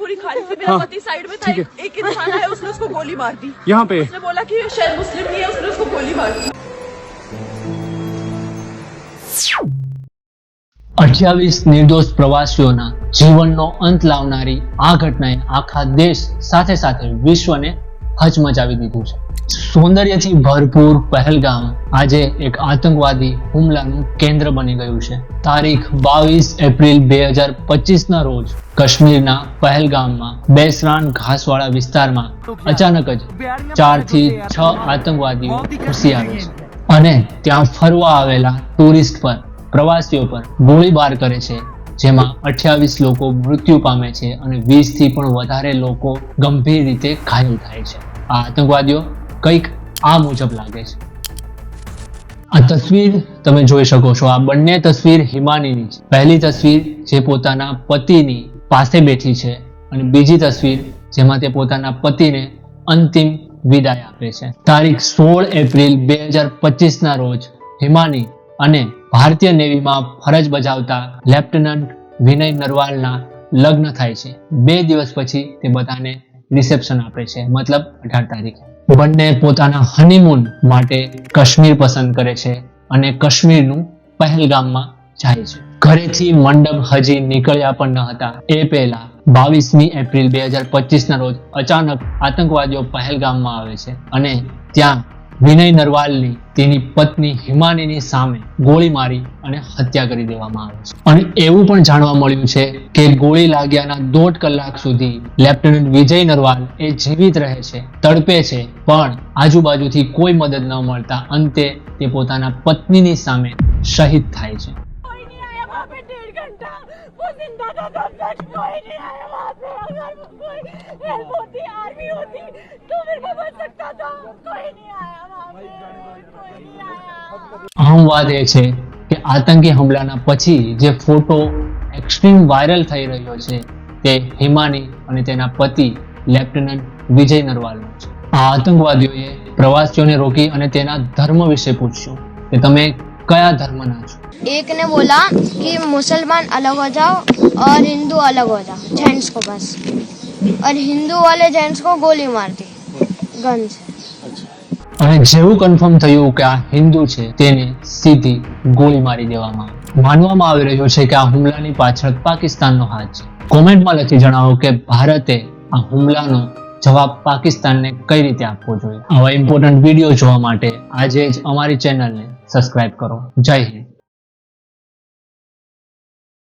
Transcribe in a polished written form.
पूरी खाली थी, मेरा पति साइड में था, एक इंसान आया, उसने उसको गोली मार दी यहाँ पे। उसने बोला कि शायद मुस्लिम नहीं है, उसने उसको गोली मार दी। 28 निर्दोष પ્રવાસીઓના જીવનનો અંત લાવનારી આ ઘટનાએ આખા દેશ સાથે સાથે વિશ્વને હચમચાવી દીધું છે. સૌંદર્યથી ભરપૂર પહેલગામ આજે એક આતંકવાદી હુમલાનું કેન્દ્ર બની ગયું છે. તારીખ 22 એપ્રિલ 2025 ના રોજ કાશ્મીરના પહેલગામમાં બેસરાન ઘાસવાળા વિસ્તારમાં અચાનક જ 4 થી 6 આતંકવાદીઓ ઘૂસી આવે છે અને ત્યાં ફરવા આવેલા ટુરિસ્ટ પર, પ્રવાસીઓ પર ગોળીબાર કરે છે, જેમાં 28 લોકો મૃત્યુ પામે છે અને 20 થી પણ વધારે લોકો ગંભીર રીતે ઘાયલ થાય છે. આ આતંકવાદીઓ કંઈક આ મુજબ લાગે છે. આ તસવીર તમે જોઈ શકો છો. આ બંને તસવીર હિમાનીની છે. પહેલી તસવીર જે પોતાના પતિની પાસે બેઠી છે અને બીજી તસવીર જેમાં તે પોતાના પતિને અંતિમ વિદાય આપે છે. તારીખ 16 એપ્રિલ 2025 ના રોજ હિમાની અને ભારતીય નેવીમાં ફરજ બજાવતા લેફ્ટનન્ટ વિનય નરવાલના લગ્ન થાય છે. 2 દિવસ પછી તે બધાને રિસેપ્શન આપે છે, મતલબ 18 તારીખે. બંને પોતાના હનીમૂન માટે કાશ્મીર પસંદ કરે છે અને કાશ્મીરનું પહેલગામમાં જાય છે. ઘરેથી મંડપ હજી નીકળ્યા પણ ન હતા એ પહેલા 22મી એપ્રિલ 2025 ના રોજ અચાનક આતંકવાદીઓ પહેલગામમાં આવે છે અને ત્યાં વિનય નરવાલની તેની પત્ની હિમાનીની સામે ગોળી મારી અને હત્યા કરી દેવામાં આવે છે. અને એવું પણ જાણવા મળ્યું છે કે ગોળી લાગ્યાના 1.5 કલાક સુધી લેફ્ટનન્ટ વિજય નરવાલ એ જીવિત રહે છે, તડપે છે, પણ આજુબાજુથી કોઈ મદદ ન મળતા અંતે તે પોતાના પત્નીની સામે શહીદ થાય છે. આમ વાત એ છે કે આતંકી હુમલાના પછી જે ફોટો એક્સ્ટ્રીમ વાયરલ થઈ રહ્યો છે તે હિમાની અને તેના પતિ લેફ્ટનન્ટ વિજય નરવાલનો છે. આ આતંકવાદીઓએ પ્રવાસીઓને રોકી અને તેના ધર્મ વિશે પૂછ્યું કે તમે કયા ધર્મના છો. एक ने बोला कि मुसलमान अलग हो जाओ और हिंदू अलग हो जाओ, जेंट्स को बस, और हिंदू वाले जेंट्स को गोली मार दी गन से. અને જેવું કન્ફર્મ થયું કે આ હિન્દુ છે તેને સીધી ગોળી મારી દેવામાં આવી. માનવામાં આવી રહ્યું છે કે આ હુમલાની પાછળ પાકિસ્તાનનો હાથ છે. કોમેન્ટમાં લખી જણાવો કે ભારતે આ હુમલાનો જવાબ પાકિસ્તાનને કઈ રીતે આપવો જોઈએ. આવા ઇમ્પોર્ટન્ટ વિડીયો જોવા માટે આજે જ અમારી ચેનલને સબસ્ક્રાઇબ કરો. જય હિન્દ.